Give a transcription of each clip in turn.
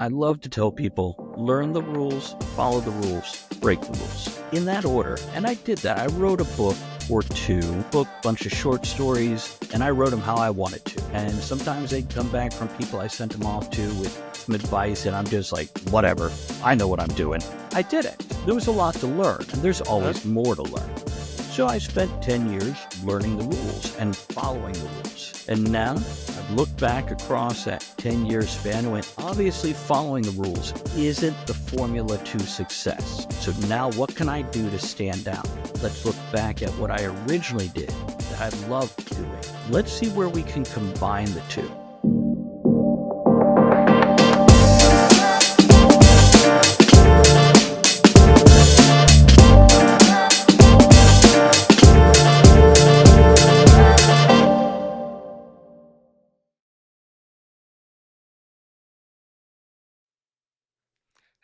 I love to tell people, learn the rules, follow the rules, break the rules. In that order. And I did that. I wrote a book or two, bunch of short stories, and I wrote them how I wanted to. And sometimes they'd come back from people I sent them off to with some advice, and I'm just like, whatever, I know what I'm doing. I did it. There was a lot to learn, and there's always more to learn. So I spent 10 years learning the rules and following the rules. And now I've looked back across that 10-year span and went, obviously following the rules isn't the formula to success. So now what can I do to stand out? Let's look back at what I originally did that I loved doing. Let's see where we can combine the two.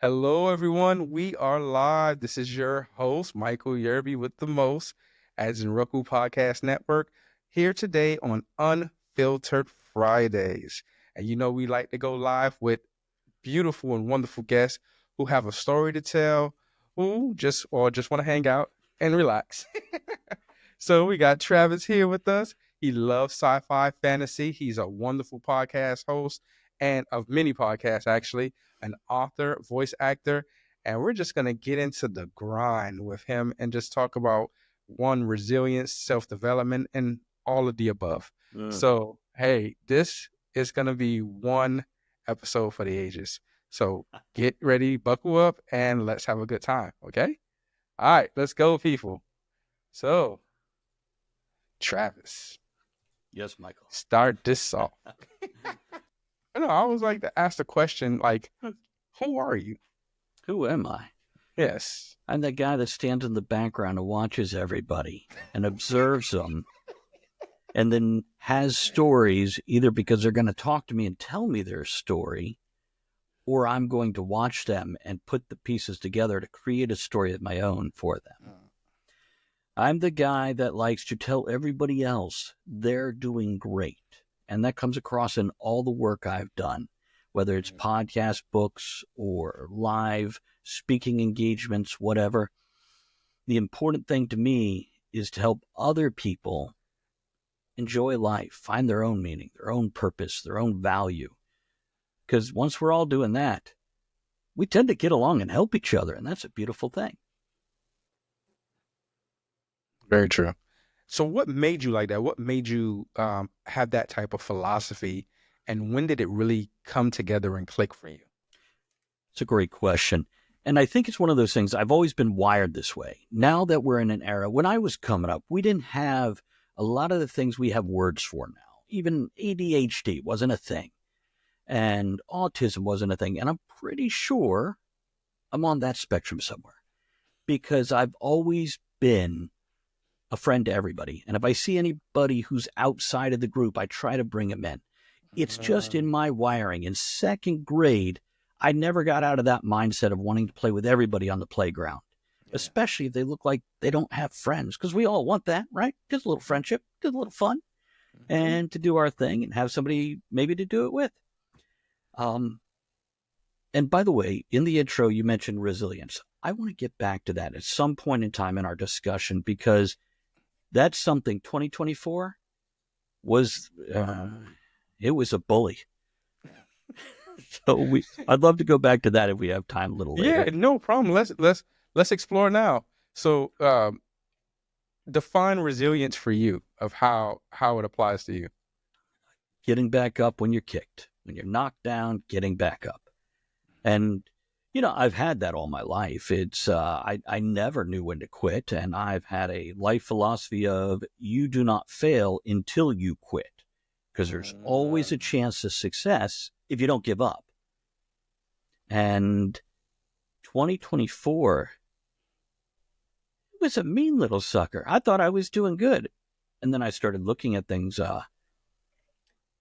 Hello, everyone. We are live. This is your host, Michael Yerby with the most, as in Roku Podcast Network, here today on Unfiltered Fridays. And you know, we like to go live with beautiful and wonderful guests who have a story to tell, who just want to hang out and relax. So we got Travis here with us. He loves sci-fi fantasy. He's a wonderful podcast host and of many podcasts, actually, an author, voice actor, and we're just going to get into the grind with him and just talk about resilience, self-development, and all of the above. So, hey, this is going to be one episode for the ages. So get ready, buckle up, and let's have a good time, okay? All right, let's go, people. So, Travis. Yes, Michael. Start this off. I always like to ask the question, like, who are you? Who am I? Yes. I'm the guy that stands in the background and watches everybody and observes them and then has stories either because they're going to talk to me and tell me their story, or I'm going to watch them and put the pieces together to create a story of my own for them. I'm the guy that likes to tell everybody else they're doing great. And that comes across in all the work I've done, whether it's podcast, books, or live speaking engagements, whatever. The important thing to me is to help other people enjoy life, find their own meaning, their own purpose, their own value. Because once we're all doing that, we tend to get along and help each other, and that's a beautiful thing. Very true. So what made you like that? What made you have that type of philosophy? And when did it really come together and click for you? It's a great question. And I think it's one of those things, I've always been wired this way. Now that we're in an era, when I was coming up, we didn't have a lot of the things we have words for now. Even ADHD wasn't a thing. And autism wasn't a thing. And I'm pretty sure I'm on that spectrum somewhere. Because I've always been a friend to everybody. And if I see anybody who's outside of the group, I try to bring them in. It's just in my wiring. In second grade, I never got out of that mindset of wanting to play with everybody on the playground, especially if they look like they don't have friends, because we all want that, right? Just a little friendship, just a little fun, and to do our thing and have somebody maybe to do it with. And by the way, in the intro, you mentioned resilience. I want to get back to that at some point in time in our discussion, because that's something 2024 was, it was a bully. So I'd love to go back to that if we have time a little later. Yeah, no problem. Let's explore now. So define resilience for you, of how it applies to you. Getting back up when you're kicked, when you're knocked down, getting back up. And you know, I've had that all my life. It's I never knew when to quit, and I've had a life philosophy of you do not fail until you quit, because there's always a chance of success if you don't give up. And 2024, it was a mean little sucker. I thought I was doing good, and then I started looking at things.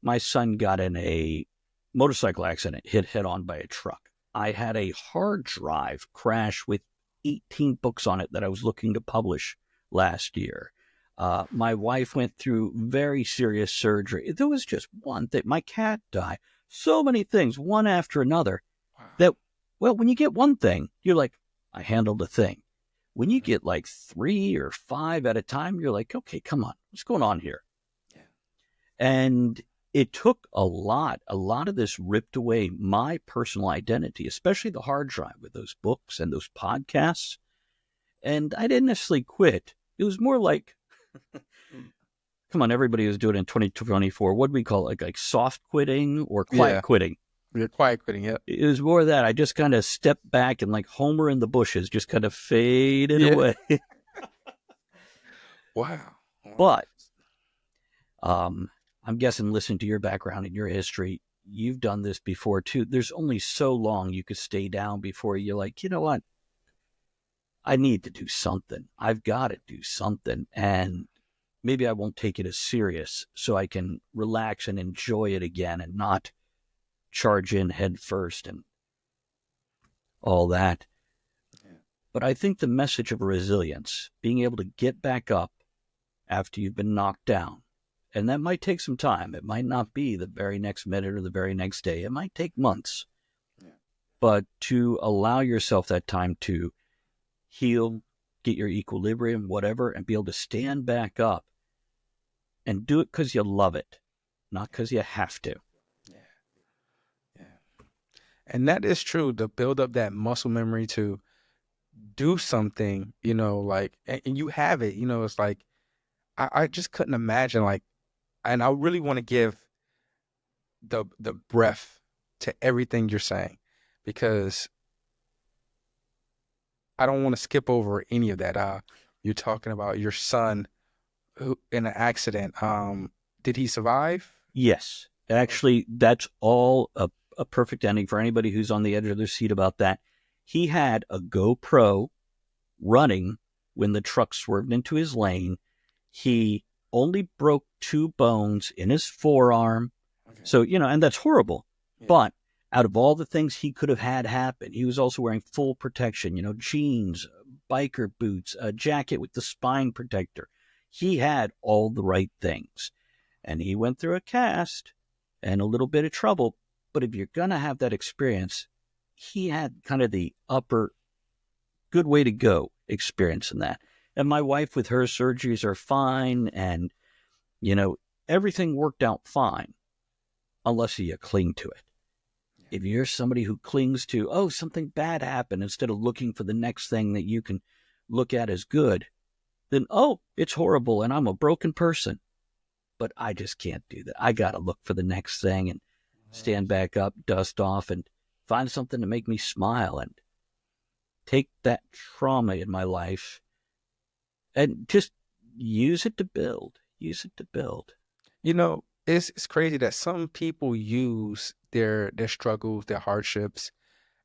My son got in a motorcycle accident, hit head on by a truck. I had a hard drive crash with 18 books on it that I was looking to publish last year. My wife went through very serious surgery. There was just one thing. My cat died. So many things, one after another. that, well, when you get one thing, you're like, I handled the thing. When you get like 3 or 5 at a time, you're like, okay, come on, what's going on here? Yeah. And it took a lot of this ripped away my personal identity, especially the hard drive with those books and those podcasts. And I didn't necessarily quit. It was more like, come on, everybody was doing it in 2024. What do we call it? Like soft quitting or quiet quitting? You're quiet quitting, yep. It was more of that. I just kind of stepped back and like Homer in the bushes, just kind of faded away. Wow. But I'm guessing, listening to your background and your history, you've done this before too. There's only so long you could stay down before you're like, you know what? I need to do something. I've got to do something. And maybe I won't take it as serious, so I can relax and enjoy it again and not charge in head first and all that. Yeah. But I think the message of resilience, being able to get back up after you've been knocked down, and that might take some time. It might not be the very next minute or the very next day. It might take months. Yeah. But to allow yourself that time to heal, get your equilibrium, whatever, and be able to stand back up and do it because you love it, not because you have to. Yeah. And that is true, to build up that muscle memory to do something, like, and you have it, it's like, I just couldn't imagine, like, and I really want to give the breath to everything you're saying, because I don't want to skip over any of that. You're talking about your son who in an accident. Did he survive? Yes. Actually, that's all a perfect ending for anybody who's on the edge of their seat about that. He had a GoPro running when the truck swerved into his lane. He only broke 2 bones in his forearm. Okay. So, and that's horrible. Yeah. But out of all the things he could have had happen, he was also wearing full protection, jeans, biker boots, a jacket with the spine protector. He had all the right things. And he went through a cast and a little bit of trouble. But if you're going to have that experience, he had kind of the upper good way to go experience in that. And my wife, with her surgeries, are fine. And, everything worked out fine, unless you cling to it. If you're somebody who clings to, oh, something bad happened, instead of looking for the next thing that you can look at as good, then, oh, it's horrible and I'm a broken person. But I just can't do that. I got to look for the next thing and stand back up, dust off, and find something to make me smile and take that trauma in my life and just use it to build. Use it to build. It's crazy that some people use their struggles, their hardships,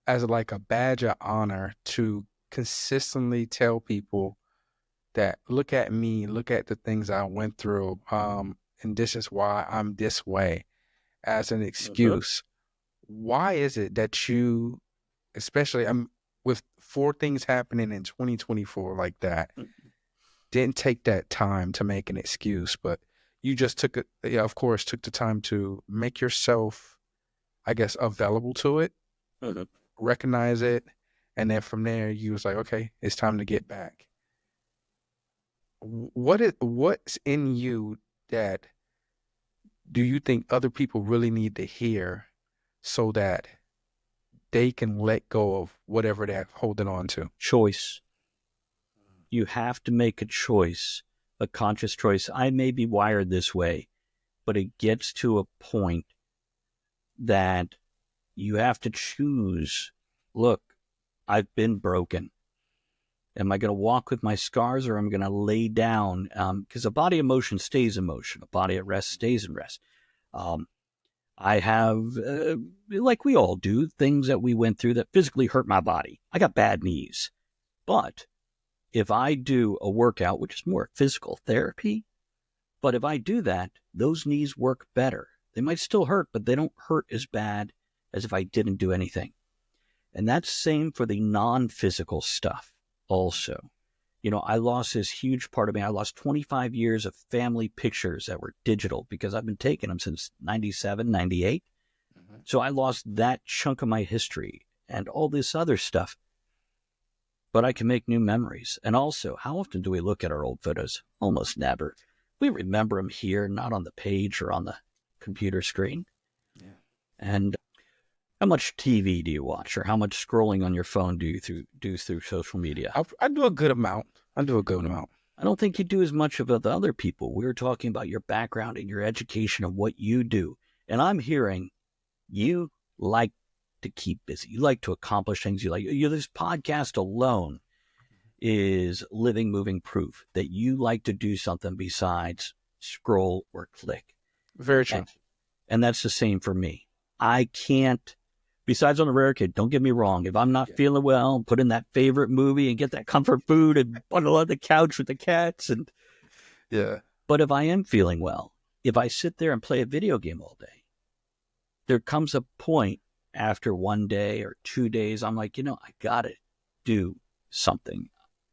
as like a badge of honor to consistently tell people that, look at me, look at the things I went through, and this is why I'm this way, as an excuse. Why is it that you, especially with 4 things happening in 2024 like that, didn't take that time to make an excuse, but you just took the time to make yourself, I guess, available to it, recognize it, and then from there you was like, okay, it's time to get back. What's in you that do you think other people really need to hear so that they can let go of whatever they're holding on to? Choice. You have to make a choice, a conscious choice. I may be wired this way, but it gets to a point that you have to choose. Look, I've been broken. Am I going to walk with my scars, or am I going to lay down? Because a body of motion stays in motion. A body at rest stays in rest. I have, like we all do, things that we went through that physically hurt my body. I got bad knees. But if I do a workout, which is more physical therapy, but if I do that, those knees work better. They might still hurt, but they don't hurt as bad as if I didn't do anything. And that's the same for the non-physical stuff also. I lost this huge part of me. I lost 25 years of family pictures that were digital because I've been taking them since 97, 98. So I lost that chunk of my history. and all this other stuff. But I can make new memories. And also, how often do we look at our old photos? Almost never. We remember them here, not on the page or on the computer screen. Yeah. And how much TV do you watch, or how much scrolling on your phone do you do through social media? I do a good amount. I don't think you do as much of the other people. We were talking about your background and your education and what you do. And I'm hearing you like to keep busy. You like to accomplish things. This podcast alone is living, moving proof that you like to do something besides scroll or click. Very true. And that's the same for me. I can't, besides on the rare kid, don't get me wrong. If I'm not feeling well, put in that favorite movie and get that comfort food and bundle on the couch with the cats. But if I am feeling well, if I sit there and play a video game all day, there comes a point after 1 day or 2 days, I'm like, I got to do something.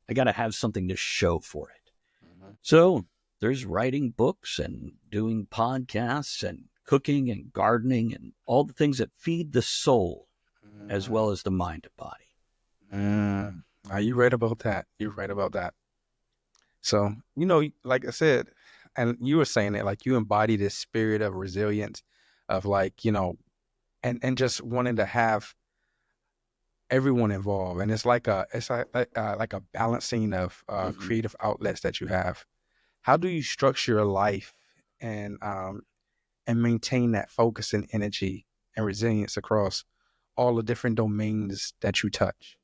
I got to have something to show for it. Mm-hmm. So there's writing books and doing podcasts and cooking and gardening and all the things that feed the soul as well as the mind and body. You're right about that. So, like I said, and you were saying that, like, you embody this spirit of resilience of, like, and just wanting to have everyone involved. And it's like a balancing of creative outlets that you have. How do you structure your life and maintain that focus and energy and resilience across all the different domains that you touch?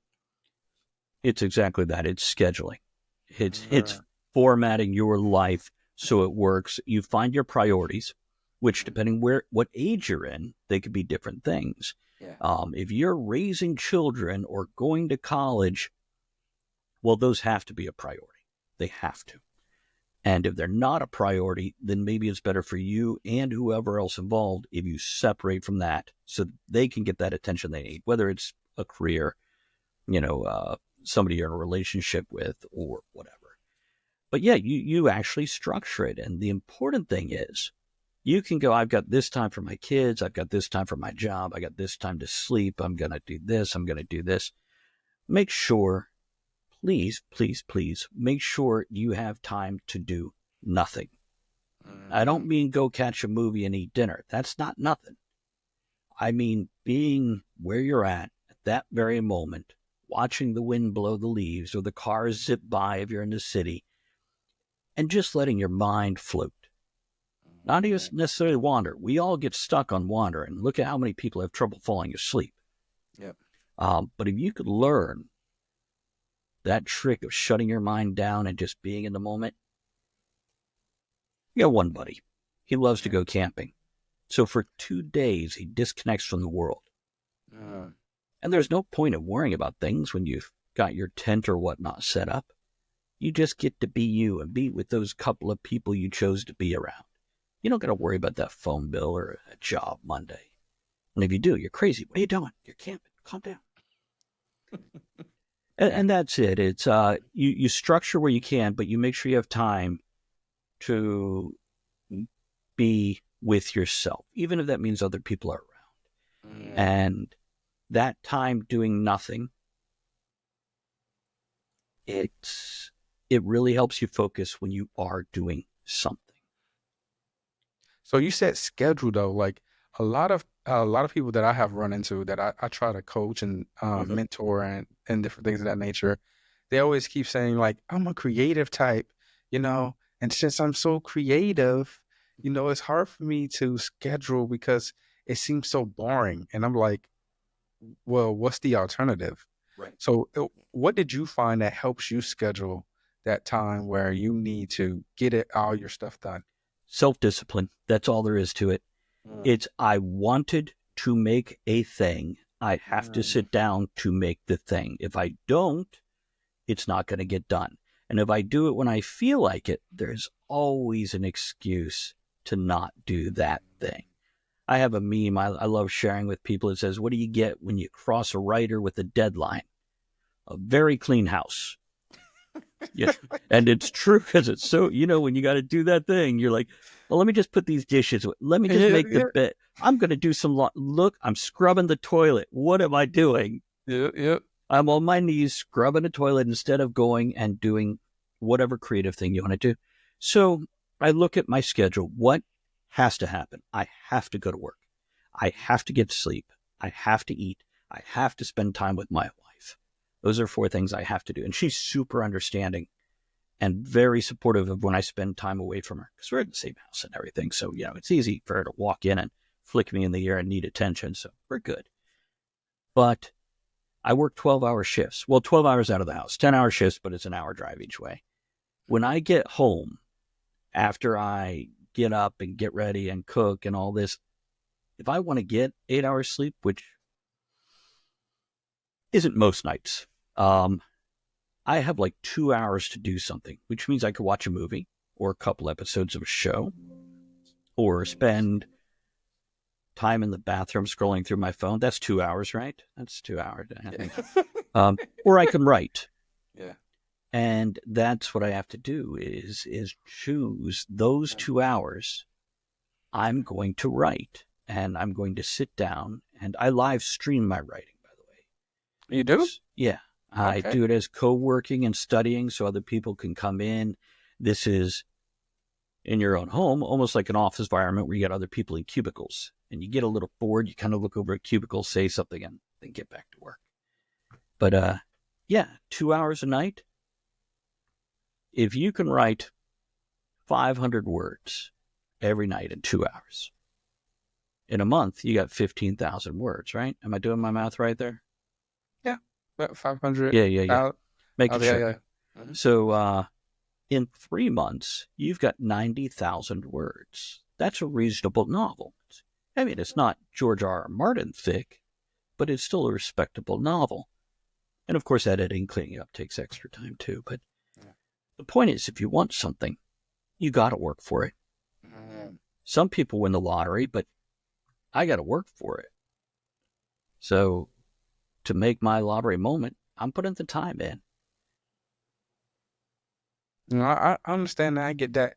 It's exactly that. It's scheduling. It's formatting your life so it works. You find your priorities, which depending what age you're in, they could be different things. Yeah. If you're raising children or going to college, well, those have to be a priority. They have to. And if they're not a priority, then maybe it's better for you and whoever else involved if you separate from that so they can get that attention they need, whether it's a career, somebody you're in a relationship with or whatever. But yeah, you actually structure it. And the important thing is you can go, I've got this time for my kids. I've got this time for my job. I got this time to sleep. I'm going to do this. I'm going to do this. Make sure, please, please, please, make sure you have time to do nothing. I don't mean go catch a movie and eat dinner. That's not nothing. I mean being where you're at that very moment, watching the wind blow the leaves or the cars zip by if you're in the city, and just letting your mind float. Not even necessarily wander. We all get stuck on wandering. Look at how many people have trouble falling asleep. Yep. But if you could learn that trick of shutting your mind down and just being in the moment. You got one buddy. He loves to go camping. So for 2 days, he disconnects from the world. And there's no point in worrying about things when you've got your tent or whatnot set up. You just get to be you and be with those couple of people you chose to be around. You don't got to worry about that phone bill or a job Monday. And if you do, you're crazy. What are you doing? You're camping. Calm down. And that's it. It's you structure where you can, but you make sure you have time to be with yourself, even if that means other people are around. And that time doing nothing, it really helps you focus when you are doing something. So you said schedule though, like a lot of people that I have run into that I try to coach and mentor and different things of that nature, they always keep saying like, I'm a creative type, and since I'm so creative, it's hard for me to schedule because it seems so boring. And I'm like, well, what's the alternative? Right. So what did you find that helps you schedule that time where you need to get all your stuff done? Self-discipline. That's all there is to it. It's I wanted to make a thing. I have to sit down to make the thing. If I don't, it's not going to get done. And if I do it when I feel like it, there's always an excuse to not do that thing. I have a meme I love sharing with people. It says, what do you get when you cross a writer with a deadline? A very clean house. Yeah. And it's true because it's so, when you got to do that thing, you're like, well, let me just put these dishes away. Let me just make the bed. I'm going to do some, look, I'm scrubbing the toilet. What am I doing? Yep. I'm on my knees scrubbing the toilet instead of going and doing whatever creative thing you want to do. So I look at my schedule. What has to happen? I have to go to work. I have to get sleep. I have to eat. I have to spend time with my wife. Those are 4 things I have to do. And she's super understanding and very supportive of when I spend time away from her, because we're in the same house and everything. So, it's easy for her to walk in and flick me in the ear and need attention. So we're good. But I work 12-hour shifts. Well, 12 hours out of the house, 10-hour shifts, but it's an hour drive each way. When I get home, after I get up and get ready and cook and all this, if I want to get 8 hours sleep, which isn't most nights, I have like 2 hours to do something, which means I could watch a movie or a couple episodes of a show or spend time in the bathroom scrolling through my phone. That's 2 hours, right? That's 2 hours, I think. Or I can write. Yeah. And that's what I have to do is choose those 2 hours. I'm going to write, and I'm going to sit down, and I live stream my writing, by the way. You do? Yeah. I do it as co-working and studying so other people can come in. This is in your own home, almost like an office environment where you got other people in cubicles. And you get a little bored, you kind of look over a cubicle, say something, and then get back to work. But 2 hours a night. If you can write 500 words every night in 2 hours, in a month, you got 15,000 words, right? Am I doing my math right there? Yeah, about 500. Yeah. Making sure. Yeah. So in 3 months, you've got 90,000 words. That's a reasonable novel. I mean, it's not George R.R. Martin thick, but it's still a respectable novel. And of course, editing, cleaning up takes extra time too. But the point is, if you want something, you got to work for it. Some people win the lottery, but I got to work for it. So to make my lottery moment, I'm putting the time in. I understand that. I get that.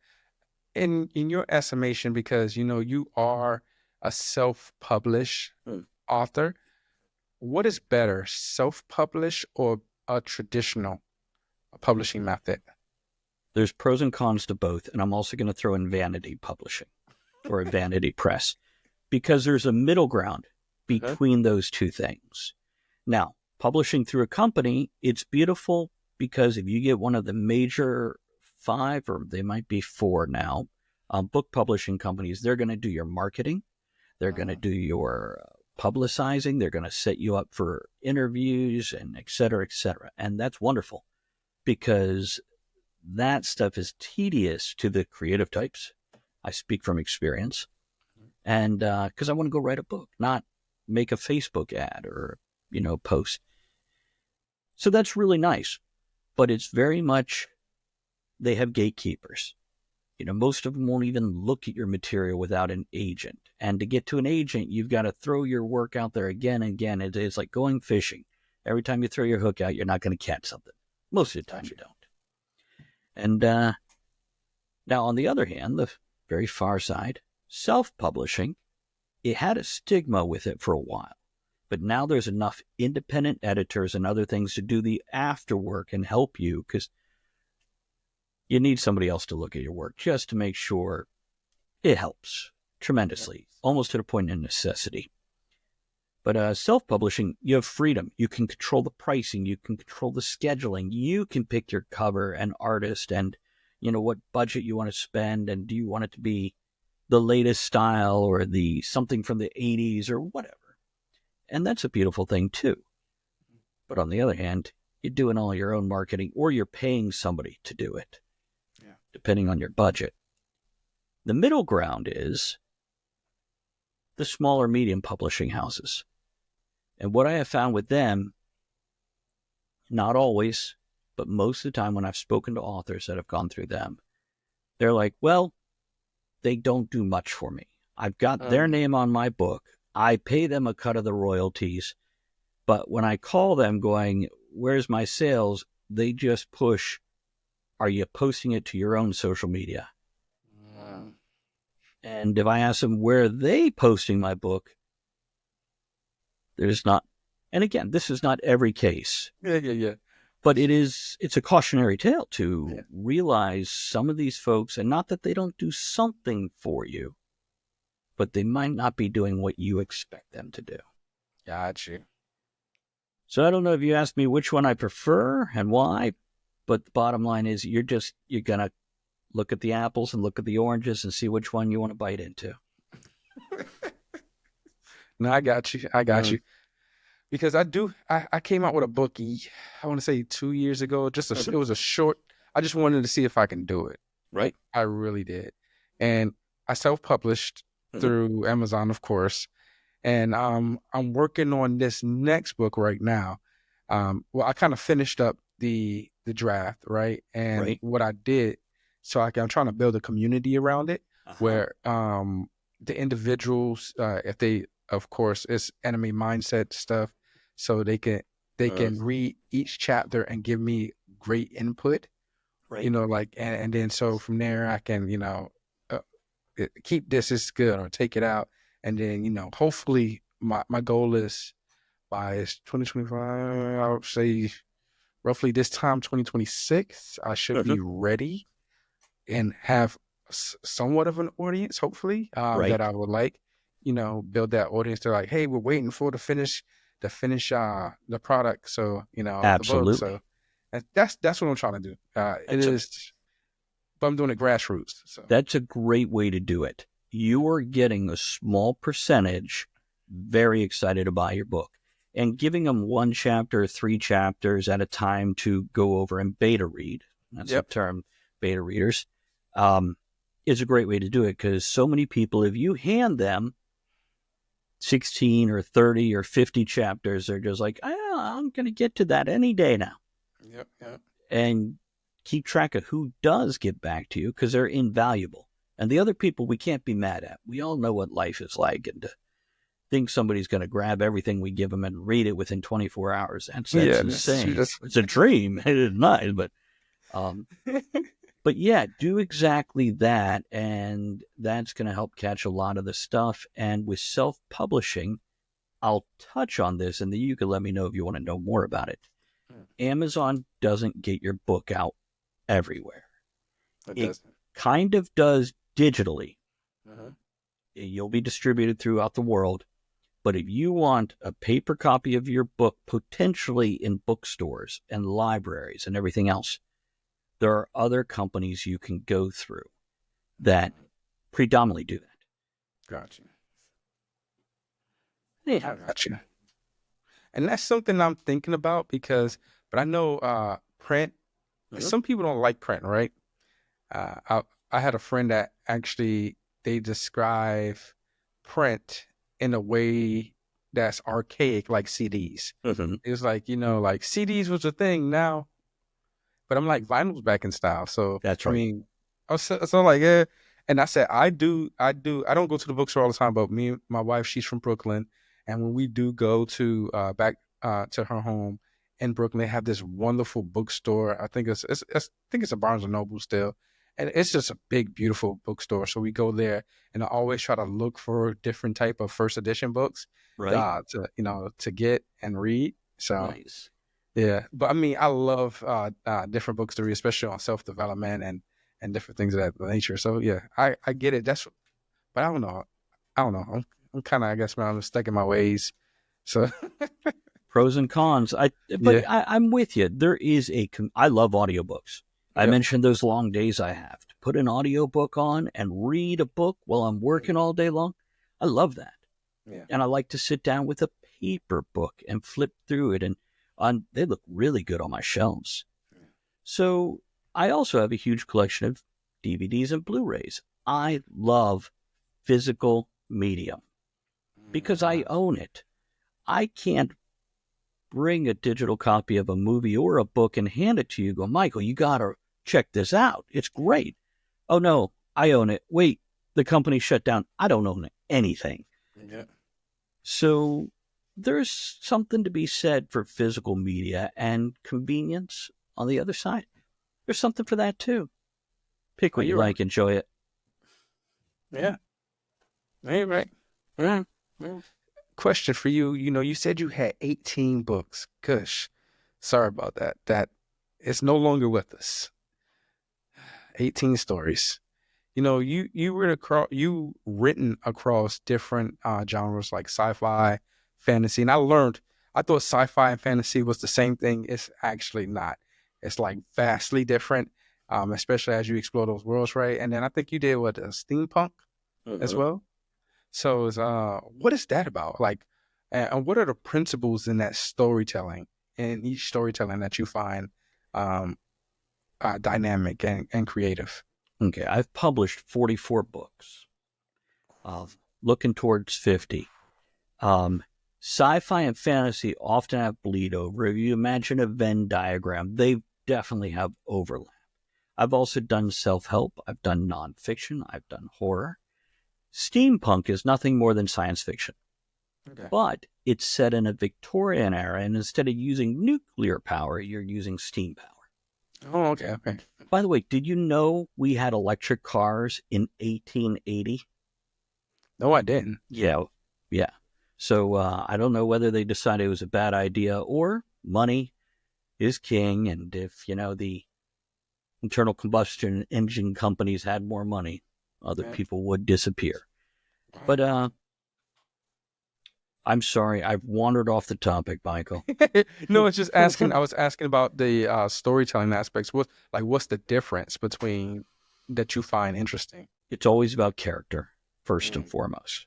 In your estimation, because you are a self-published author, what is better, self-published or a traditional publishing method? There's pros and cons to both, and I'm also going to throw in vanity publishing or a vanity press, because there's a middle ground between those two things. Now, publishing through a company, it's beautiful because if you get one of the major 5, or they might be 4 now, book publishing companies, they're going to do your marketing, they're going to do your publicizing, they're going to set you up for interviews and et cetera, and that's wonderful because that stuff is tedious to the creative types. I speak from experience, and because I want to go write a book, not make a Facebook ad or post. So that's really nice, but it's very much, they have gatekeepers. Most of them won't even look at your material without an agent. And to get to an agent, you've got to throw your work out there again and again. It's like going fishing. Every time you throw your hook out, you're not going to catch something. Most of the time you don't. And now, on the other hand, the very far side, self-publishing, it had a stigma with it for a while. But now there's enough independent editors and other things to do the afterwork and help you, because you need somebody else to look at your work just to make sure it helps tremendously, almost to the point of necessity. But self-publishing, you have freedom. You can control the pricing. You can control the scheduling. You can pick your cover and artist and, what budget you want to spend. And do you want it to be the latest style or the something from the 80s or whatever? And that's a beautiful thing too. But on the other hand, you're doing all your own marketing, or you're paying somebody to do it, depending on your budget. The middle ground is the smaller medium publishing houses. And what I have found with them, not always, but most of the time when I've spoken to authors that have gone through them, they're like, well, they don't do much for me. I've got their name on my book. I pay them a cut of the royalties. But when I call them going, where's my sales? They just push, are you posting it to your own social media? And if I ask them where they posting my book, there's not. And again, this is not every case. Yeah. But it's a cautionary tale to realize some of these folks, and not that they don't do something for you, but they might not be doing what you expect them to do. Got you. So I don't know if you asked me which one I prefer and why, but the bottom line is you're going to look at the apples and look at the oranges and see which one you want to bite into. No, I got you. You. Because I came out with a book, I want to say 2 years ago. It was a short, I just wanted to see if I can do it. Right. I really did. And I self-published through Amazon, of course. And I'm working on this next book right now. Well, I kind of finished up the draft, right? And what I did, so I'm trying to build a community around it where the individuals, if they, of course, it's enemy mindset stuff, so they can read each chapter and give me great input, you know, like, and then so from there I can, you know, keep this is good or take it out, and then, you know, hopefully my goal is by 2025, I would say roughly this time 2026, I should be ready and have somewhat of an audience, hopefully, that I would like, you know, build that audience. They're like, hey, we're waiting for the finish the product. So, you know, absolutely. the book. So that's what I'm trying to do. But I'm doing it grassroots. So that's a great way to do it. You are getting a small percentage very excited to buy your book, and giving them 1 chapter, 3 chapters at a time to go over and beta read. That's the term, beta readers. Is a great way to do it, because so many people, if you hand them 16 or 30 or 50 chapters, they're just like, I'm going to get to that any day now. Yep. And keep track of who does get back to you, because they're invaluable. And the other people we can't be mad at. We all know what life is like, and to think somebody's going to grab everything we give them and read it within 24 hours, that's insane. It's a dream. It is nice, but but yeah, do exactly that, and that's going to help catch a lot of the stuff. And with self-publishing, I'll touch on this, and then you can let me know if you want to know more about it. Amazon doesn't get your book out everywhere. It kind of does digitally. You'll be distributed throughout the world. But if you want a paper copy of your book, potentially in bookstores and libraries and everything else, there are other companies you can go through that predominantly do that. Gotcha. Yeah. Gotcha. And that's something I'm thinking about, but I know print, some people don't like print, right? I had a friend that actually, they describe print in a way that's archaic, like CDs. It's like, you know, like CDs was a thing now, but I'm like, vinyl's back in style. So that's right. I mean, so like, yeah. And I said, I don't go to the bookstore all the time, but me and my wife, she's from Brooklyn. And when we do go to back to her home in Brooklyn, they have this wonderful bookstore. I think it's a Barnes and Noble still. And it's just a big, beautiful bookstore. So we go there, and I always try to look for different type of first edition books, to get and read. So nice. Yeah, but I mean, I love different books to read, especially on self-development and different things of that nature. So yeah, I get it. But I don't know. I'm kind of, I guess, I'm stuck in my ways. So pros and cons. I'm with you. There is I love audiobooks. I mentioned those long days I have to put an audiobook on and read a book while I'm working all day long. I love that. Yeah. And I like to sit down with a paper book and flip through it, and they look really good on my shelves. Yeah. So I also have a huge collection of DVDs and Blu-rays. I love physical medium because I own it. I can't bring a digital copy of a movie or a book and hand it to you. Go, Michael, you got to check this out. It's great. Oh, no, I own it. Wait, the company shut down. I don't own anything. Yeah. So there's something to be said for physical media, and convenience on the other side. There's something for that too. Pick what you like, enjoy it. Yeah. Right. Right. Right. Question for you. You said you had 18 books. Gosh, sorry about that. That it's no longer with us. 18 stories. You written across different genres like sci-fi, fantasy, and I thought sci-fi and fantasy was the same thing. It's actually not. It's like vastly different, especially as you explore those worlds, right? And then I think you did what steampunk as Mhm. well. So what is that about? Like, and what are the principles in that storytelling, in each storytelling that you find um, dynamic and creative? Okay, I've published 44 books, looking towards 50. Um, Sci-fi and fantasy often have bleed over. If you imagine a Venn diagram, they definitely have overlap. I've also done self-help. I've done nonfiction. I've done horror. Steampunk is nothing more than science fiction, Okay. but it's set in a Victorian era, and instead of using nuclear power, you're using steam power. Oh, okay, okay. By the way, did you know we had electric cars in 1880? No, I didn't. Yeah, yeah. So I don't know whether they decided it was a bad idea or money is king, and if the internal combustion engine companies had more money, other Yeah. people would disappear. But I'm sorry, I've wandered off the topic, Michael. No, it's just asking. I was asking about the storytelling aspects. What's the difference between that you find interesting? It's always about character, first and Mm. foremost.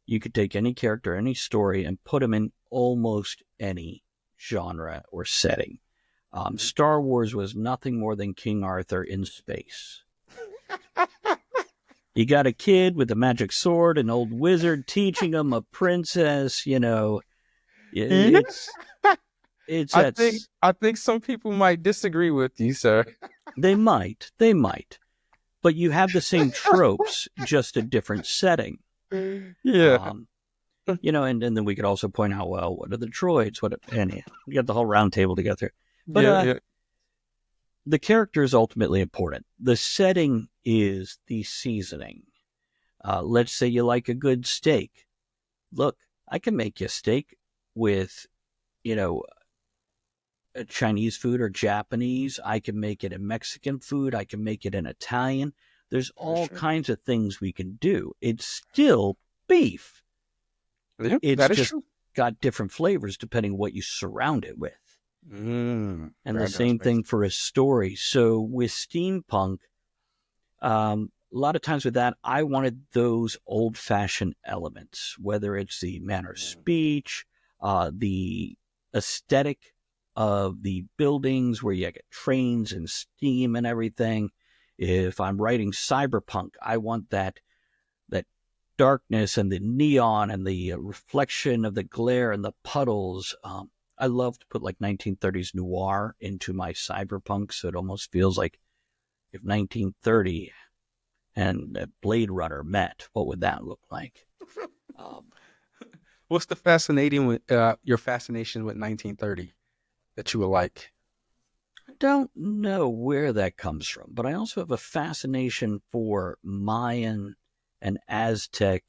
You could take any character, any story, and put them in almost any genre or setting. Star Wars was nothing more than King Arthur in space. You got a kid with a magic sword, an old wizard teaching him, a princess. Yeah. It's I think that's I think some people might disagree with you, sir. they might, but you have the same tropes, just a different setting. Yeah. Um, and then we could also point out, well, what are the droids? And we got the whole round table together. But Yeah, yeah. the character is ultimately important. The setting is the seasoning. Let's say you like a good steak. Look, I can make you a steak with, a Chinese food or Japanese. I can make it in Mexican food. I can make it in Italian. There's For all sure. kinds of things we can do. It's still beef. Yeah, It's that is just true. got different flavors depending what you surround it with. And the That does same make thing sense. for a story. So with steampunk, a lot of times with that, I wanted those old fashioned elements, whether it's the manner of speech, the aesthetic of the buildings where you get trains and steam and everything. If I'm writing cyberpunk, I want that darkness and the neon and the reflection of the glare and the puddles. I love to put like 1930s noir into my cyberpunk, so it almost feels like if 1930 and Blade Runner met, what would that look like? Um, What's the fascinating with your fascination with 1930 that you would like? I don't know where that comes from, but I also have a fascination for Mayan and Aztec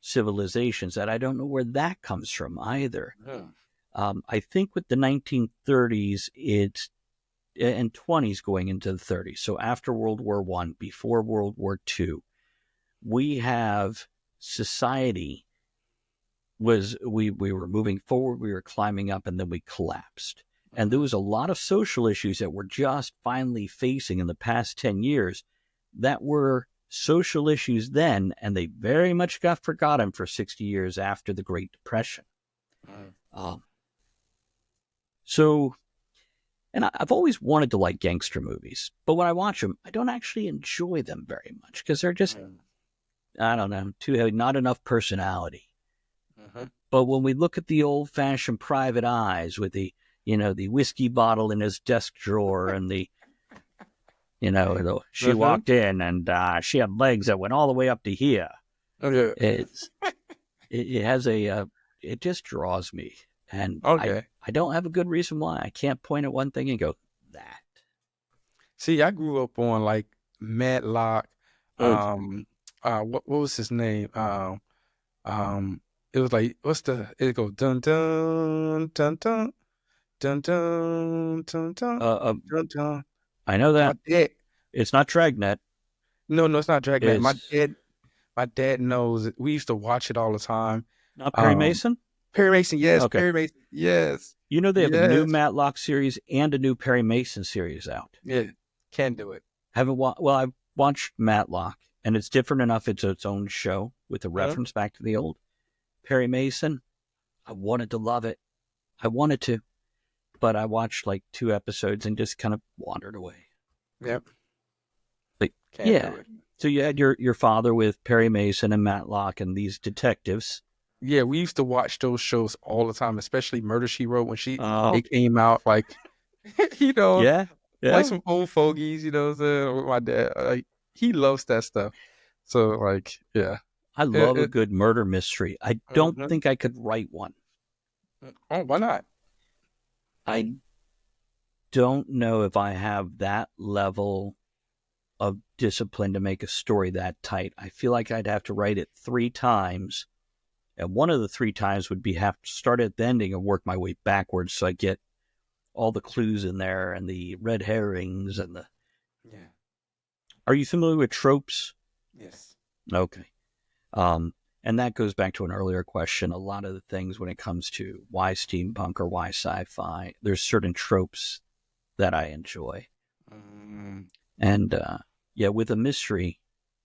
civilizations that I don't know where that comes from either. Yeah. I think with the 1930s, it's and 20s going into the 30s. So after World War One, before World War Two, we have society we were moving forward, we were climbing up, and then we collapsed. And there was a lot of social issues that we're just finally facing in the past 10 years that were social issues then, and they very much got forgotten for 60 years after the Great Depression. Mm. Um, so, and I've always wanted to like gangster movies, but when I watch them, I don't actually enjoy them very much because they're just, I don't know, too heavy, not enough personality. Mm-hmm. But when we look at the old-fashioned private eyes with the whiskey bottle in his desk drawer and she Uh-huh. walked in and she had legs that went all the way up to here. Okay. It has it just draws me. And Okay. I don't have a good reason why. I can't point at one thing and go, that. See, I grew up on like Matlock. Oh, What was his name? It was like, it go dun dun dun dun dun dun dun dun dun dun. I know My that. dad, It's not Dragnet. no, it's not Dragnet. It's My dad knows it. We used to watch it all the time. not Perry Um, Mason? Perry Mason, yes, Okay. Perry Mason, yes, You know they have a new yes, Matlock series and a new Perry Mason series out. yeah, can do it. Well, I've watched Matlock, and it's different enough. It's its own show with a Huh? reference back to the old Perry Mason. I wanted to love it. I wanted to, but I watched like 2 episodes and just kind of wandered away. Yep, Like, can't yeah. do it. So you had your father with Perry Mason and Matlock and these detectives. Yeah, we used to watch those shows all the time, especially Murder She Wrote when Oh, it came out. Like, you know, yeah, like yeah. some old fogies. You know, what I'm saying? With my dad, like he loves that stuff. So, like, yeah. I It, love a it, good murder mystery. I don't mhm. think I could write one. Oh, why not? I don't know if I have that level of discipline to make a story that tight. I feel like I'd have to write it 3 times, and one of the 3 times would be have to start at the ending and work my way backwards so I get all the clues in there and the red herrings and the. Yeah. Are you familiar with tropes? Yes. Okay. And that goes back to an earlier question. A lot of the things when it comes to why steampunk or why sci-fi, there's certain tropes that I enjoy. Mm, And yeah, with a mystery,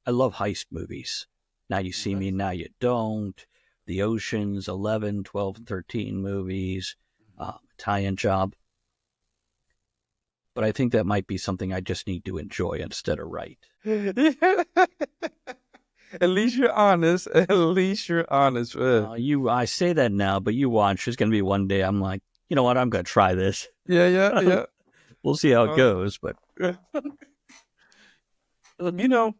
I love heist movies. Now You See mhm, Me, Now You Don't, the Oceans 11, 12, and 13 movies, Italian Job. But I think that might be something I just need to enjoy instead of write. At least you're honest. At least you're honest. I say that now, but you watch. There's going to be one day I'm like, you know what? I'm going to try this. Yeah, yeah, yeah. We'll see how it Uh, goes. But you know,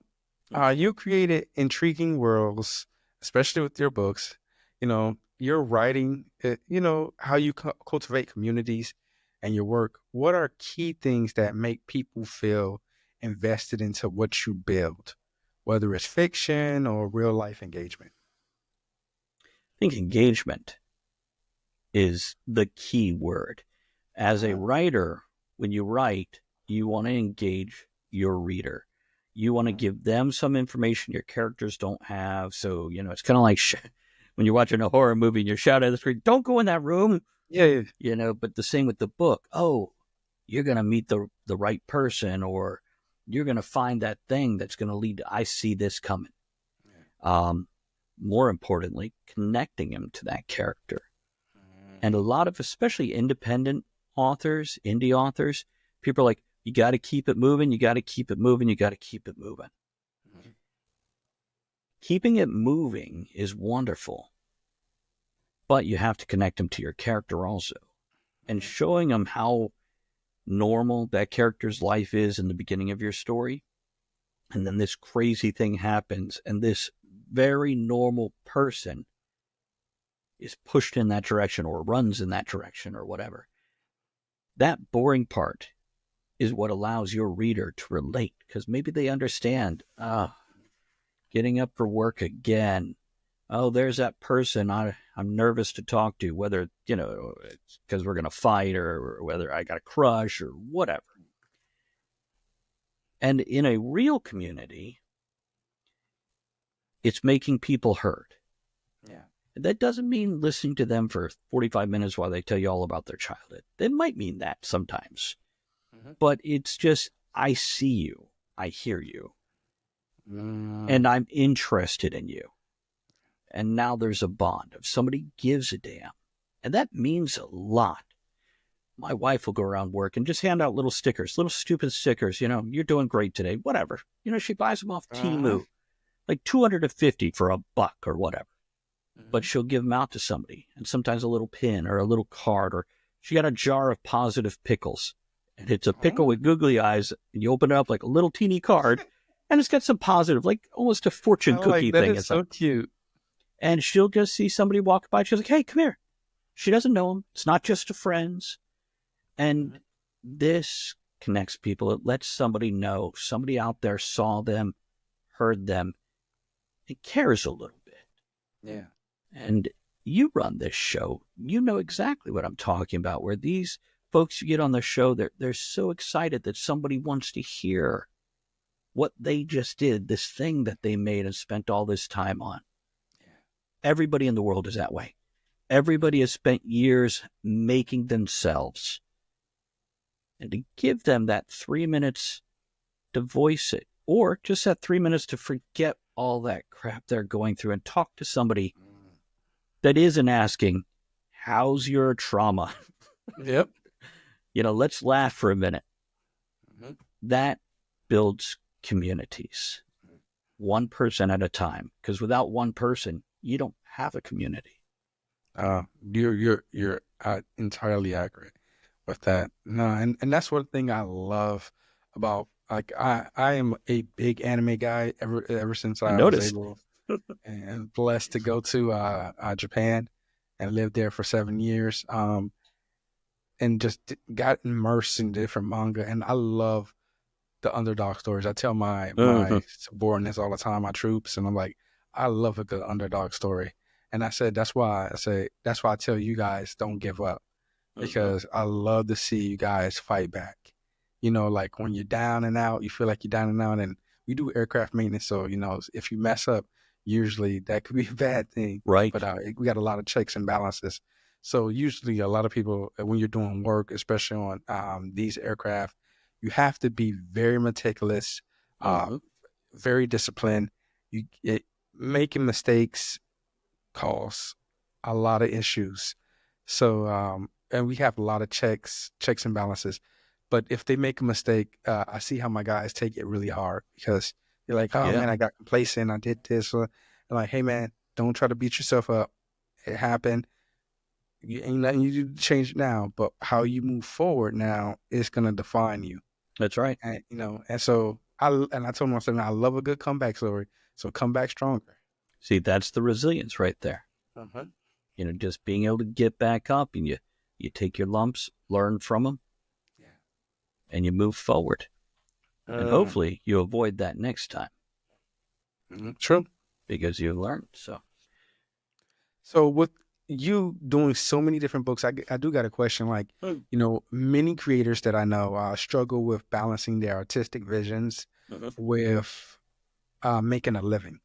you created intriguing worlds, especially with your books. You know, your writing, you know, how you cultivate communities and your work. What are key things that make people feel invested into what you build, whether it's fiction or real life engagement? I think engagement is the key word. As a Uh, writer, when you write, you want to engage your reader. You want to mm, give them some information your characters don't have. So, it's kind of like when you're watching a horror movie and you're shouting at the screen, don't go in that room, yeah, yeah. but the same with the book. Oh, you're going to meet the right person, or you're going to find that thing that's going to lead to, I see this coming. Um, More importantly, connecting him to that character. And a lot of, especially independent authors, indie authors, people are like, you got to keep it moving, you got to keep it moving, you got to keep it moving. Mhm. Keeping it moving is wonderful, but you have to connect them to your character also. And showing them how normal that character's life is in the beginning of your story. And then this crazy thing happens, and this very normal person is pushed in that direction or runs in that direction or whatever. That boring part is what allows your reader to relate, because maybe they understand, getting up for work again. Oh, there's that person I'm nervous to talk to, whether, it's because we're going to fight or whether I got a crush or whatever. And in a real community, it's making people heard. Yeah. That doesn't mean listening to them for 45 minutes while they tell you all about their childhood. It might mean that sometimes, Mhm. but it's just, I see you, I hear you, Mm, and I'm interested in you. And now there's a bond of somebody gives a damn. And that means a lot. My wife will go around work and just hand out little stickers, little stupid stickers, you're doing great today, whatever. She buys them off uh-huh, Temu, like 250 for $1 or whatever. But mhm. she'll give them out to somebody, and sometimes a little pin or a little card, or she got a jar of positive pickles, and it's a pickle Oh, with googly eyes, and you open it up like a little teeny card, and it's got some positive, like almost a I fortune like cookie that. thing Is inside. so cute. And she'll just see somebody walk by. She's like, hey, come here. She doesn't know him. It's not just to friends. And Mhm. this connects people. It lets somebody know somebody out there saw them, heard them, and cares a little bit. Yeah. And you run this show. You know exactly what I'm talking about, where these folks you get on the show, they're so excited that somebody wants to hear what they just did, this thing that they made and spent all this time on. Yeah. Everybody in the world is that way. Everybody has spent years making themselves. And to give them that 3 minutes to voice it, or just that 3 minutes to forget all that crap they're going through and talk to somebody that isn't asking, how's your trauma? Yep. Let's laugh for a minute. Mm-hmm. That builds communities, one person at a time. Because without one person, you don't have a community. You're entirely accurate with that. No, and that's one thing I love about, like, I am a big anime guy ever since I I was noticed. able and blessed to go to Japan and lived there for 7 years. And just got immersed in different manga, and I love the underdog stories. I tell my subordinates all the time, my troops, and I'm like, I love a good underdog story. And that's why I tell you guys, don't give up, because I love to see you guys fight back. Like when you're down and out, you feel like you're down and out, and we do aircraft maintenance, so if you mess up, usually that could be a bad thing, right? But we got a lot of checks and balances. So usually a lot of people, when you're doing work, especially on these aircraft, you have to be very meticulous, very disciplined. Making mistakes cause a lot of issues. So, and we have a lot of checks and balances. But if they make a mistake, I see how my guys take it really hard, because you're like, oh man, I got complacent, I did this. I'm like, hey man, don't try to beat yourself up. It happened. You ain't nothing you do to change it now, but how you move forward now is gonna define you. That's right. And and so I told myself, I love a good comeback story. So come back stronger. See, that's the resilience right there. Just being able to get back up, and you take your lumps, learn from them, and you move forward. And hopefully you avoid that next time. True. Because you learned. So with you doing so many different books, I do got a question. Like, many creators that I know struggle with balancing their artistic visions with making a living.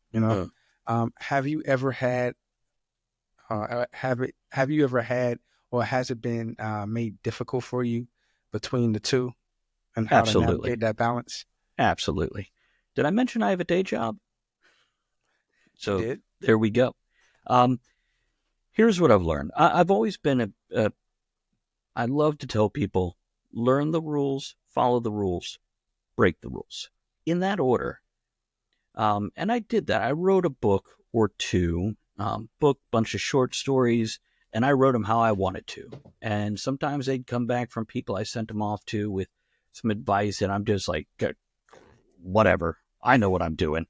Have you ever had or has it been made difficult for you between the two, and how to navigate that balance? Absolutely. Did I mention I have a day job? So you did? There we go. Here's what I've learned. I've always been I love to tell people, learn the rules, follow the rules, break the rules, in that order. And I did that. I wrote a book or two, bunch of short stories, and I wrote them how I wanted to. And sometimes they'd come back from people I sent them off to with some advice, and I'm just like, whatever, I know what I'm doing.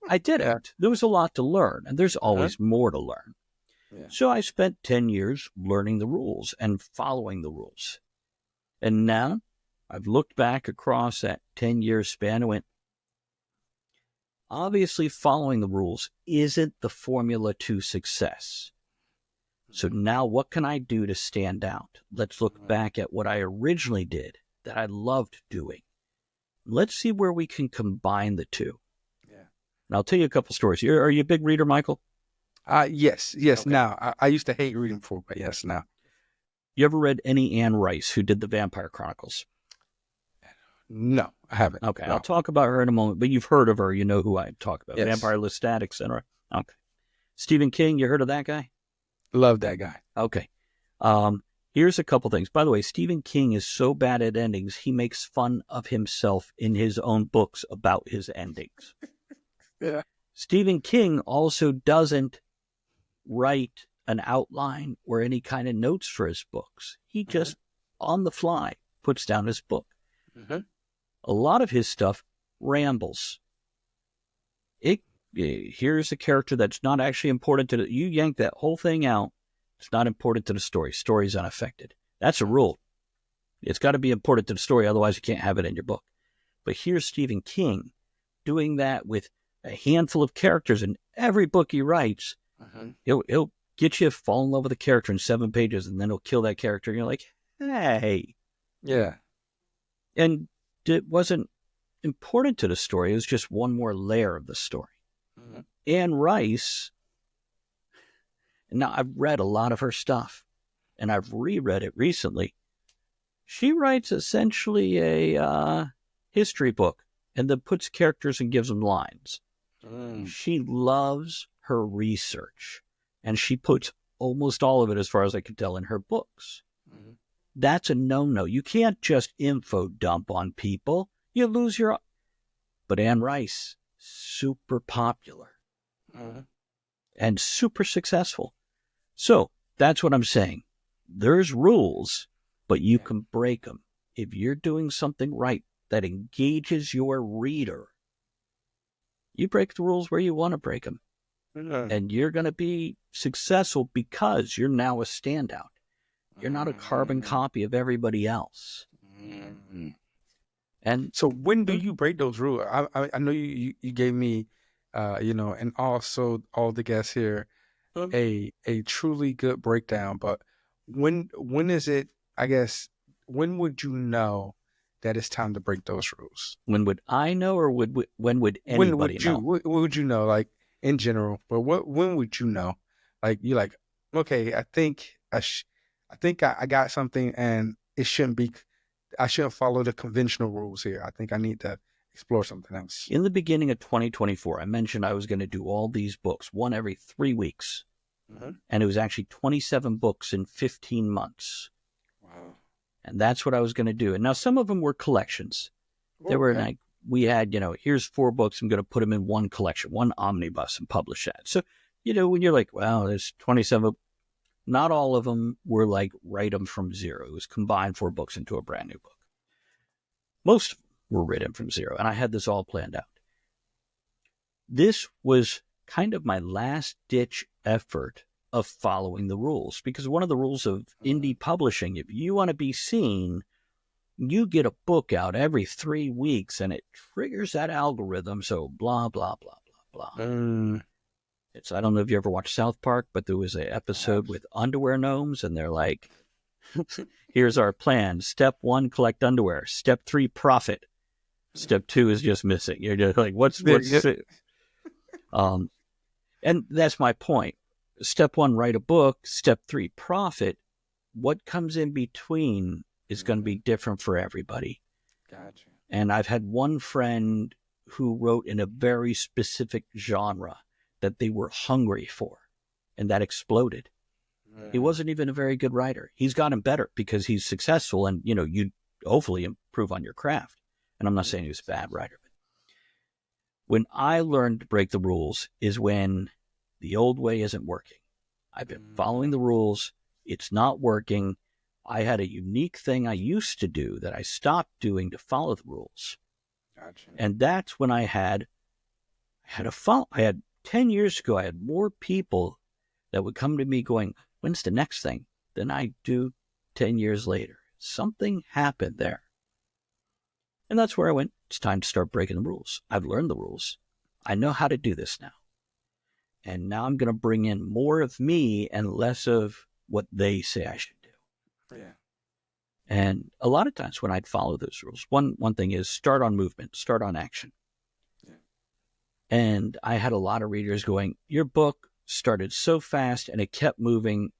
I did it. There was a lot to learn, and there's always more to learn. So I spent 10 years learning the rules and following the rules. And now I've looked back across that 10-year span and went, obviously following the rules isn't the formula to success. So now what can I do to stand out? Let's look back at what I originally did that I loved doing. Let's see where we can combine the two. And I'll tell you a couple stories. Are you a big reader, Michael? Yes. Okay. Now, I used to hate reading before, but yes, now. You ever read any Anne Rice, who did the Vampire Chronicles? No, I haven't. Okay, no. I'll talk about her in a moment, but you've heard of her. You know who I talk about. Yes. Vampire Lestat, etc. Okay. Stephen King, you heard of that guy? Love that guy. Okay. Here's a couple things. By the way, Stephen King is so bad at endings, he makes fun of himself in his own books about his endings. Yeah. Stephen King also doesn't write an outline or any kind of notes for his books. He just, on the fly, puts down his book. A lot of his stuff rambles. Here's a character that's not actually important to you yank that whole thing out, it's not important to the story. Story's unaffected. That's a rule. It's got to be important to the story, otherwise you can't have it in your book. But here's Stephen King doing that with a handful of characters in every book he writes, It'll get you to fall in love with a character in 7 pages, and then it'll kill that character. And you're like, hey. Yeah. And it wasn't important to the story. It was just one more layer of the story. Anne Rice, now I've read a lot of her stuff, and I've reread it recently. She writes essentially a history book, and then puts characters and gives them lines. She loves her research, and she puts almost all of it, as far as I can tell, in her books. That's a no-no. You can't just info dump on people. You lose your... But Anne Rice, super popular and super successful. So that's what I'm saying. There's rules, but you can break them. If you're doing something right that engages your reader, you break the rules where you want to break them. And you're going to be successful because you're now a standout. You're not a carbon copy of everybody else. And so when do you break those rules? I know you gave me, and also all the guests here, a truly good breakdown. But when is it? I guess when would you know that it's time to break those rules? When would I know, or when would anybody know? When would you know? Like in general, but when would you know? Like you're like, okay, I think I got something, and it shouldn't be. I shouldn't follow the conventional rules here. I think I need to explore something else. In the beginning of 2024, I mentioned I was going to do all these books, one every 3 weeks. And it was actually 27 books in 15 months. Wow. And that's what I was going to do. And now some of them were collections. There were like, we had, here's 4 books. I'm going to put them in one collection, one omnibus, and publish that. So, when you're like, wow, there's 27, not all of them were like write them from zero. It was combined 4 books into a brand new book. Most were written from zero, and I had this all planned out. This was kind of my last-ditch effort of following the rules, because one of the rules of indie publishing, if you want to be seen, you get a book out every 3 weeks, and it triggers that algorithm, so blah, blah, blah, blah, blah. I don't know if you ever watched South Park, but there was an episode with underwear gnomes, and they're like, here's our plan. Step 1, collect underwear. Step 3, profit. Step 2 is just missing. You're just like, what's it? And that's my point. Step 1, write a book. Step 3, profit. What comes in between is going to be different for everybody. Gotcha. And I've had one friend who wrote in a very specific genre that they were hungry for, and that exploded. He wasn't even a very good writer. He's gotten better because he's successful, and you hopefully improve on your craft. And I'm not saying he was a bad writer, but when I learned to break the rules is when the old way isn't working. I've been following the rules. It's not working. I had a unique thing I used to do that I stopped doing to follow the rules. Gotcha. And that's when I had 10 years ago, I had more people that would come to me going, when's the next thing? Than I do 10 years later. Something happened there. And that's where I went. It's time to start breaking the rules. I've learned the rules. I know how to do this now. And now I'm going to bring in more of me and less of what they say I should do. Yeah. And a lot of times when I'd follow those rules, one thing is start on movement, start on action. Yeah. And I had a lot of readers going, your book started so fast and it kept moving.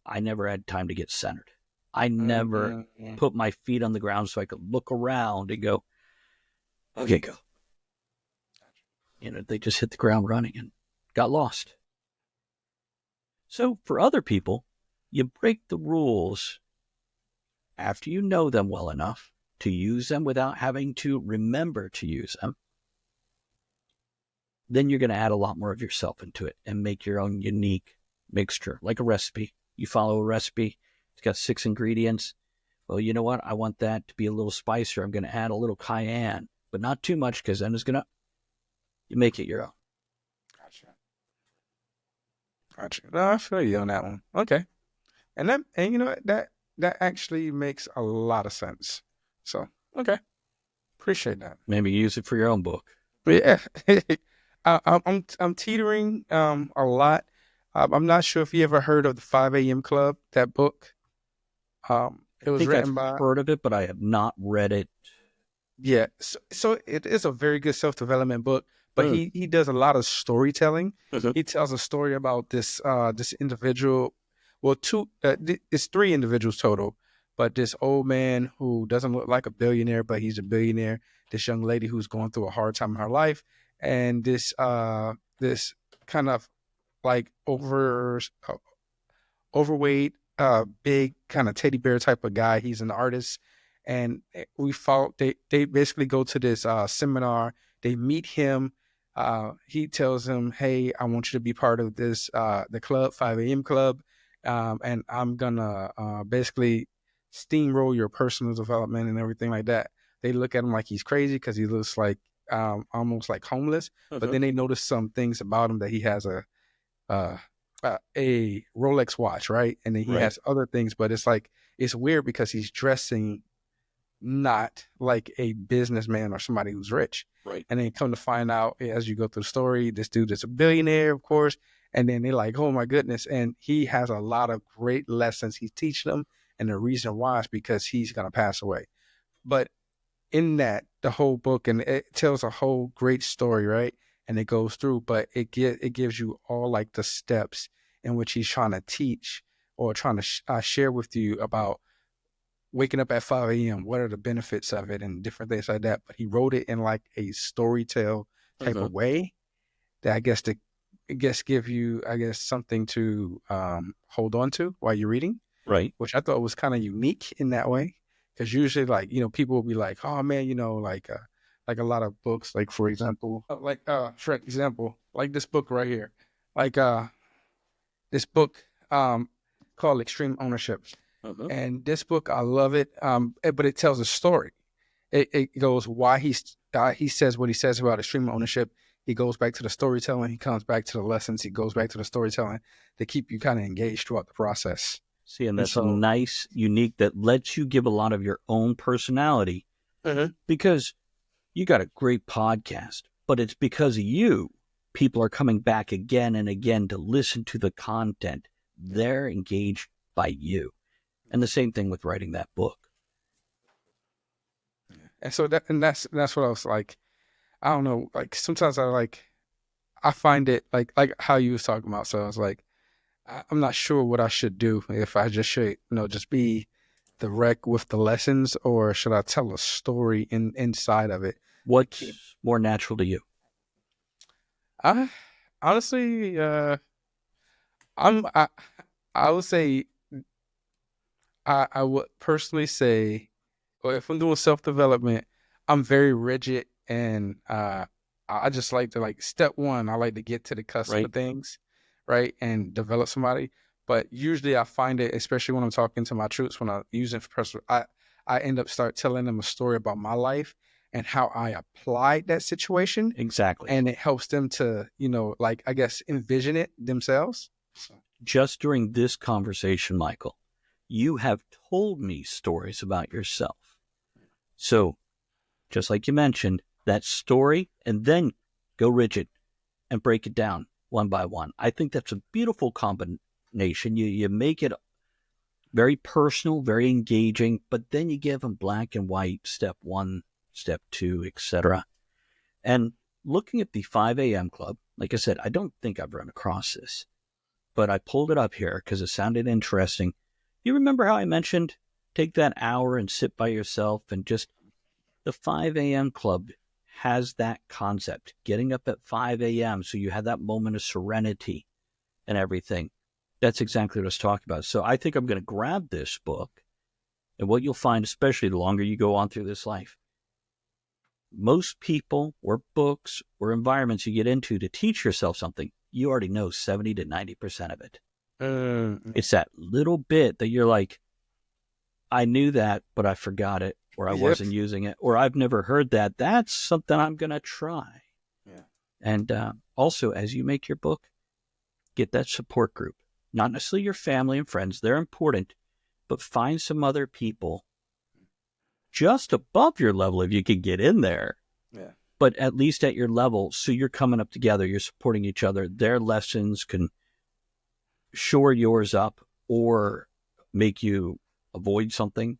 I never had time to get centered. I never put my feet on the ground so I could look around and go, okay, go. They just hit the ground running and got lost. So for other people, you break the rules after you know them well enough to use them without having to remember to use them. Then you're going to add a lot more of yourself into it and make your own unique mixture, like a recipe. You follow a recipe, it's got 6 ingredients. Well, you know what? I want that to be a little spicier. I'm going to add a little cayenne, but not too much, because then you make it your own. Gotcha. No, I feel you on that one. Okay. And that actually makes a lot of sense. So, okay. Appreciate that. Maybe use it for your own book. Yeah. I'm teetering a lot. I'm not sure if you ever heard of the 5 a.m. Club, that book. I It was think I've written by, heard of it, but I have not read it. yeah. So it is a very good self-development book, but Mm. he does a lot of storytelling. Mhm. He tells a story about this individual. Well, it's three individuals total, but this old man who doesn't look like a billionaire, but he's a billionaire. This young lady who's going through a hard time in her life, and this kind of like overweight, big kind of teddy bear type of guy. He's an artist, and we follow. They basically go to this seminar. They meet him. He tells them, "Hey, I want you to be part of this the club, 5 a.m. club, and I'm gonna basically steamroll your personal development and everything like that." They look at him like he's crazy because he looks like almost like homeless. But Mhm. then they notice some things about him, that he has uh, a Rolex watch, right? And then he Right. has other things, but it's like it's weird because he's dressing not like a businessman or somebody who's rich. Right. And then you come to find out as you go through the story, this dude is a billionaire, of course. And then they're like, oh my goodness. And he has a lot of great lessons he's teaching them. And the reason why is because he's going to pass away. But in that, the whole book, and it tells a whole great story, right? And it goes through, but it gives you all like the steps in which he's trying to teach or trying to share with you about waking up at 5 a.m. What are the benefits of it and different things like that. But he wrote it in like a storytell type Mhm. of way that I guess give you something to hold on to while you're reading, Right. which I thought was kind of unique in that way. Because usually, like, people will be like, "Oh man, like a lot of books, like for example, for example, like this book right here, like this book called Extreme Ownership." Mhm. And this book, I love it, but it tells a story. It goes why he says what he says about extreme ownership. He goes back to the storytelling. He comes back to the lessons. He goes back to the storytelling to keep you kind of engaged throughout the process. See, and And that's a so, nice, unique that lets you give a lot of your own personality Mhm. because you got a great podcast, but it's because of you. People are coming back again and again to listen to the content. They're engaged by you. And the same thing with writing that book. and so that's what I was like. I don't know. Like sometimes I find it like how you was talking about. So I was like, I'm not sure what I should do, if I just should, just be direct with the lessons, or should I tell a story inside of it to keep. What's more natural to you? I honestly, I'm I would say, I would personally say, or if I'm doing self development, I'm very rigid, and I just like to, like, step one, I like to get to the cusp Right? of things, right, and develop somebody. But usually, I find it, especially when I'm talking to my troops, when I'm using for personal, I end up start telling them a story about my life and how I applied that situation, Exactly. and it helps them to, like, I guess, envision it themselves. So, Just during this conversation, Michael, you have told me stories about yourself. So, just like you mentioned, that story, and then go rigid and break it down one by one. I think that's a beautiful combination. You make it very personal, very engaging, but then you give them black and white, step one, step two, etc. And looking at the 5 a.m. club, like I said, I don't think I've run across this, but I pulled it up here because it sounded interesting. You remember how I mentioned take that hour and sit by yourself, and just the 5 a.m. club has that concept, getting up at 5 a.m. so you have that moment of serenity and everything. That's exactly what I was talking about. So I think I'm going to grab this book, and what you'll find, especially the longer you go on through this life, most people or books or environments you get into to teach yourself something, you already know 70 to 90% of it. mm, It's that little bit that you're like, I knew that, but I forgot it, or I yep. wasn't using it, or I've never heard that. That's something I'm going to try. Yeah. And also, as you make your book, get that support group. Not necessarily your family and friends, they're important, but find some other people just above your level if you can get in there, Yeah. but at least at your level. So you're coming up together, you're supporting each other. Their lessons can shore yours up or make you avoid something.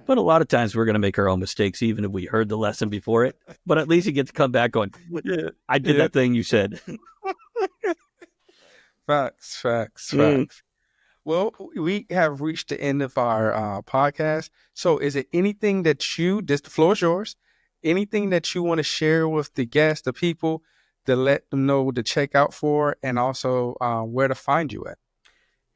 But a lot of times we're going to make our own mistakes, even if we heard the lesson before it. But at least you get to come back going, Yeah, I did yeah. that thing you said. Facts. Well, we have reached the end of our podcast. So is it anything that the floor is yours, anything that you want to share with the guests, the people, to let them know to check out for, and also where to find you at?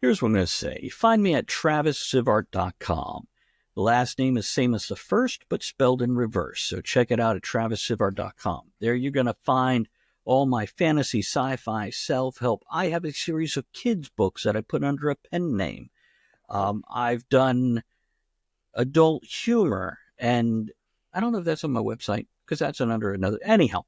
Here's what I'm going to say. You find me at TravisSivart.com. The last name is same as the first, but spelled in reverse. So check it out at TravisSivart.com. There you're going to find all my fantasy, sci-fi, self-help. I have a series of kids' books that I put under a pen name. I've done adult humor, and I don't know if that's on my website because that's under another. Anyhow,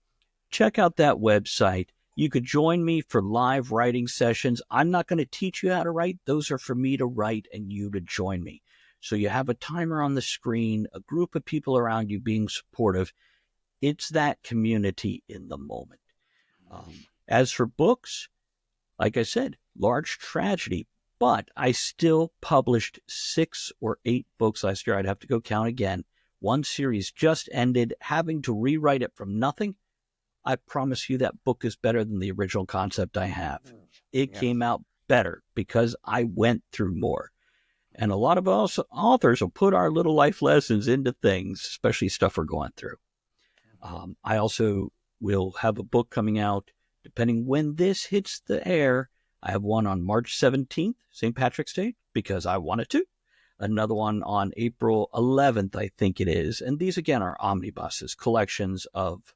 check out that website. You could join me for live writing sessions. I'm not going to teach you how to write. Those are for me to write and you to join me. So you have a timer on the screen, a group of people around you being supportive. It's that community in the moment. As for books, like I said, large tragedy, but I still published 6 or 8 books last year. I'd have to go count again. One series just ended, having to rewrite it from nothing. I promise you that book is better than the original concept I have. It came out better because I went through more. And a lot of us authors will put our little life lessons into things, especially stuff we're going through. I also will have a book coming out, depending when this hits the air. I have one on March 17th, St. Patrick's Day, because I wanted to. Another one on April 11th, I think it is. And these, again, are omnibuses, collections of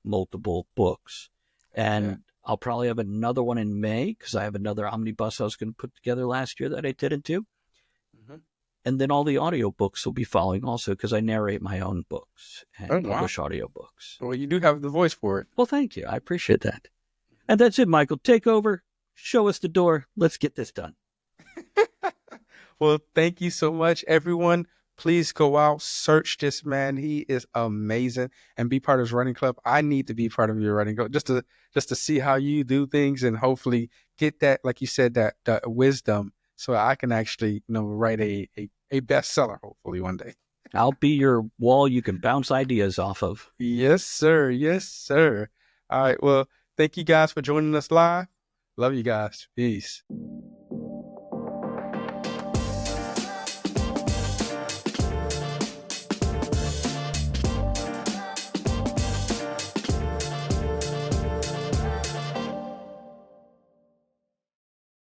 multiple books. And I'll probably have another one in May because I have another omnibus I was going to put together last year that I didn't do. And then all the audiobooks will be following also because I narrate my own books and publish audiobooks. Well, you do have the voice for it. Well, thank you. I appreciate that. And that's it, Michael. Take over. Show us the door. Let's get this done. Well, thank you so much, everyone. Please go out, search this man. He is amazing, and be part of his running club. I need to be part of your running club just to see how you do things and hopefully get that, like you said, that wisdom, so I can actually write a bestseller hopefully one day. I'll be your wall you can bounce ideas off of. Yes, sir. Yes, sir. All right. Well, thank you guys for joining us live. Love you guys. Peace.